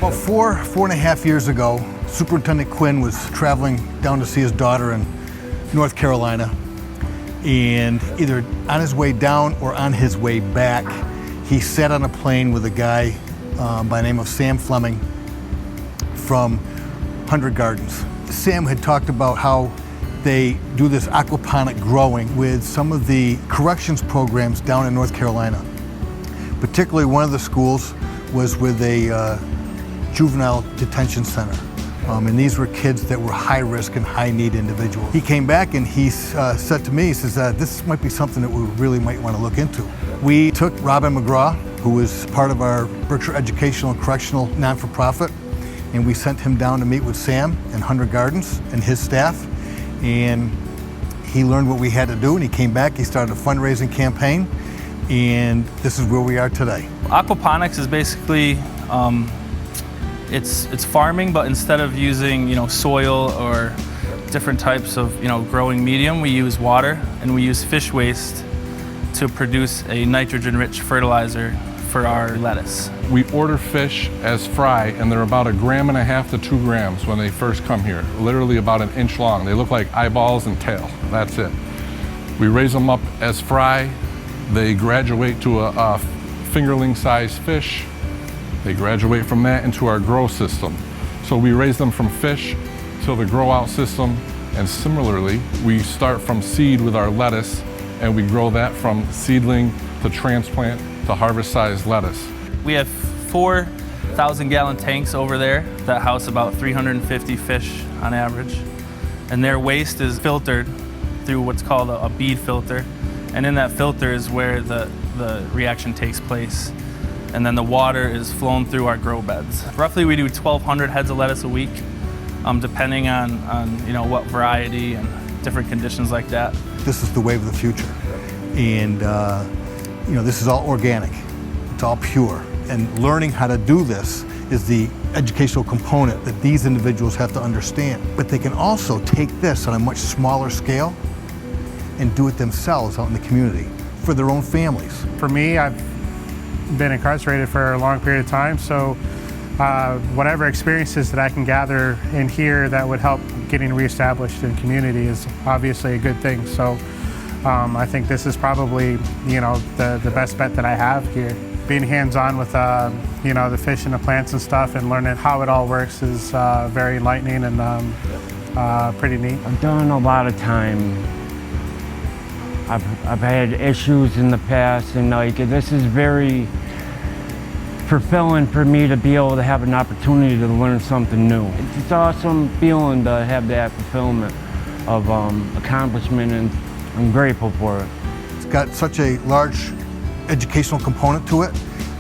About four and a half years ago, Superintendent Quinn was traveling down to see his daughter in North Carolina, and either on his way down or on his way back, he sat on a plane with a guy by the name of Sam Fleming from 100 Gardens. Sam had talked about how they do this aquaponic growing with some of the corrections programs down in North Carolina. Particularly one of the schools was with a juvenile detention center. And these were kids that were high risk and high need individuals. He came back and he said to me, he says, this might be something that we really might want to look into. We took Robin McGraw, who was part of our Berkshire Educational and Correctional non-for-profit, and we sent him down to meet with Sam in 100 Gardens and his staff. And he learned what we had to do, and he came back, he started a fundraising campaign, and this is where we are today. Aquaponics is basically, it's farming, but instead of using soil or different types of growing medium, we use water and we use fish waste to produce a nitrogen-rich fertilizer for our lettuce. We order fish as fry, and they're about 1.5 to 2 grams when they first come here, literally about 1 inch long. They look like eyeballs and tail, that's it. We raise them up as fry. They graduate to a fingerling-sized fish. They graduate from that into our grow system. So we raise them from fish to the grow out system, and similarly, we start from seed with our lettuce, and we grow that from seedling to transplant to harvest-sized lettuce. We have 4,000-gallon tanks over there that house about 350 fish on average, and their waste is filtered through what's called a bead filter, and in that filter is where the reaction takes place, and then the water is flown through our grow beds. Roughly we do 1,200 heads of lettuce a week, depending on what variety and different conditions like that. This is the wave of the future, and this is all organic, it's all pure, and learning how to do this is the educational component that these individuals have to understand. But they can also take this on a much smaller scale and do it themselves out in the community for their own families. For me, I've been incarcerated for a long period of time, so whatever experiences that I can gather in here that would help getting reestablished in community is obviously a good thing. So I think this is probably the best bet that I have here. Being hands-on with the fish and the plants and stuff, and learning how it all works is very enlightening and pretty neat. I've done a lot of time. I've had issues in the past, and this is very fulfilling for me to be able to have an opportunity to learn something new. It's an awesome feeling to have that fulfillment of accomplishment, and I'm grateful for it. It's got such a large educational component to it,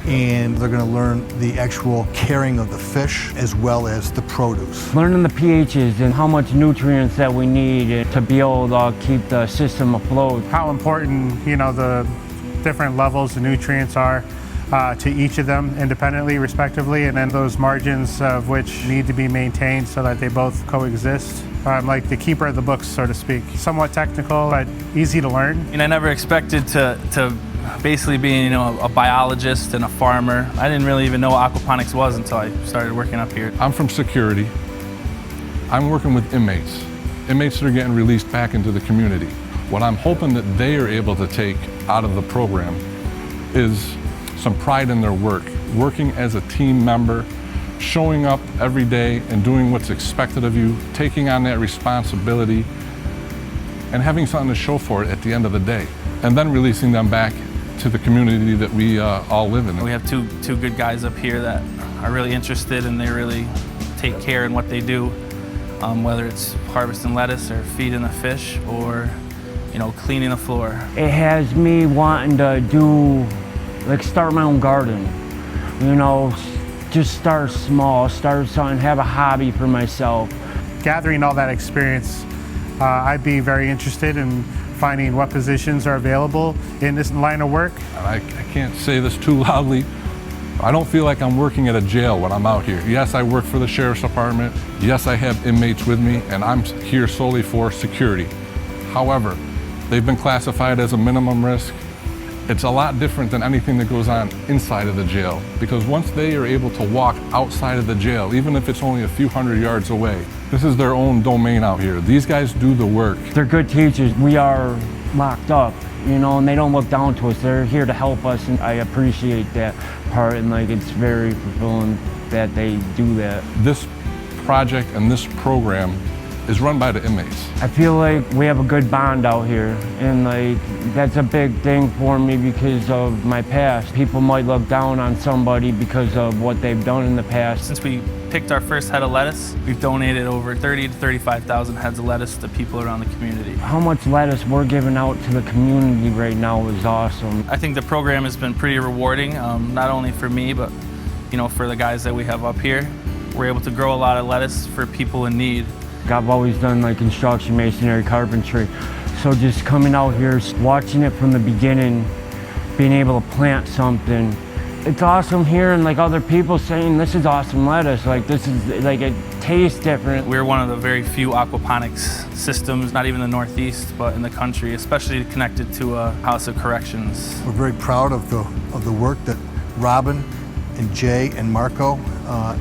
and they're going to learn the actual caring of the fish as well as the produce. Learning the pHs and how much nutrients that we need to be able to keep the system afloat. How important the different levels of nutrients are to each of them independently, respectively, and then those margins of which need to be maintained so that they both coexist. I'm like the keeper of the books, so to speak. Somewhat technical, but easy to learn. And I never expected to basically be a biologist and a farmer. I didn't really even know what aquaponics was until I started working up here. I'm from security. I'm working with inmates. Inmates that are getting released back into the community. What I'm hoping that they are able to take out of the program is some pride in their work, working as a team member, showing up every day and doing what's expected of you, taking on that responsibility, and having something to show for it at the end of the day, and then releasing them back to the community that we all live in. We have two good guys up here that are really interested, and they really take care in what they do, whether it's harvesting lettuce or feeding the fish or cleaning the floor. It has me wanting to start my own garden, just start small, start something, have a hobby for myself. Gathering all that experience, I'd be very interested in finding what positions are available in this line of work. I can't say this too loudly. I don't feel like I'm working at a jail when I'm out here. Yes, I work for the Sheriff's Department. Yes, I have inmates with me, and I'm here solely for security. However, they've been classified as a minimum risk. It's a lot different than anything that goes on inside of the jail, because once they are able to walk outside of the jail, even if it's only a few hundred yards away, this is their own domain out here. These guys do the work. They're good teachers. We are locked up, you know, and they don't look down to us. They're here to help us, and I appreciate that part, and like it's very fulfilling that they do that. This project and this program is run by the inmates. I feel like we have a good bond out here, and like that's a big thing for me because of my past. People might look down on somebody because of what they've done in the past. Since we picked our first head of lettuce, we've donated over 30 to 35,000 heads of lettuce to people around the community. How much lettuce we're giving out to the community right now is awesome. I think the program has been pretty rewarding, not only for me, but you know, for the guys that we have up here. We're able to grow a lot of lettuce for people in need. I've always done like construction, masonry, carpentry. So just coming out here, watching it from the beginning, being able to plant something. It's awesome hearing like other people saying, this is awesome lettuce, like this is, like it tastes different. We're one of the very few aquaponics systems, not even in the Northeast, but in the country, especially connected to a House of Corrections. We're very proud of the work that Robin and Jay and Marco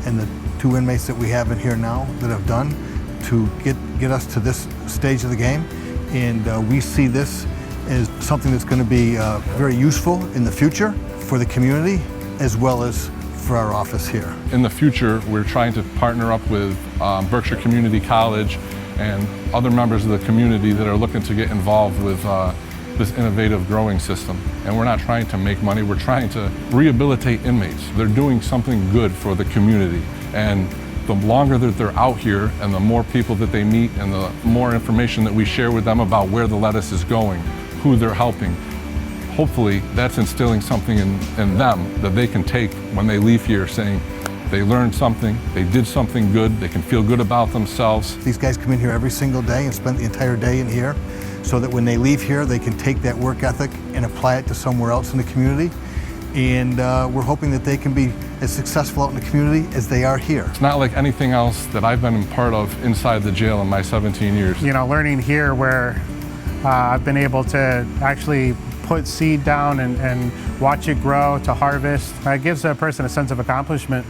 and the 2 inmates that we have in here now that have done to get us to this stage of the game. And we see this as something that's going to be very useful in the future for the community as well as for our office here. In the future, we're trying to partner up with Berkshire Community College and other members of the community that are looking to get involved with this innovative growing system. And we're not trying to make money, we're trying to rehabilitate inmates. They're doing something good for the community. And the longer that they're out here and the more people that they meet and the more information that we share with them about where the lettuce is going, who they're helping, hopefully that's instilling something in them that they can take when they leave here, saying they learned something, they did something good, they can feel good about themselves. These guys come in here every single day and spend the entire day in here so that when they leave here they can take that work ethic and apply it to somewhere else in the community. And we're hoping that they can be as successful out in the community as they are here. It's not like anything else that I've been a part of inside the jail in my 17 years. You know, learning here where I've been able to actually put seed down and watch it grow to harvest, it gives a person a sense of accomplishment.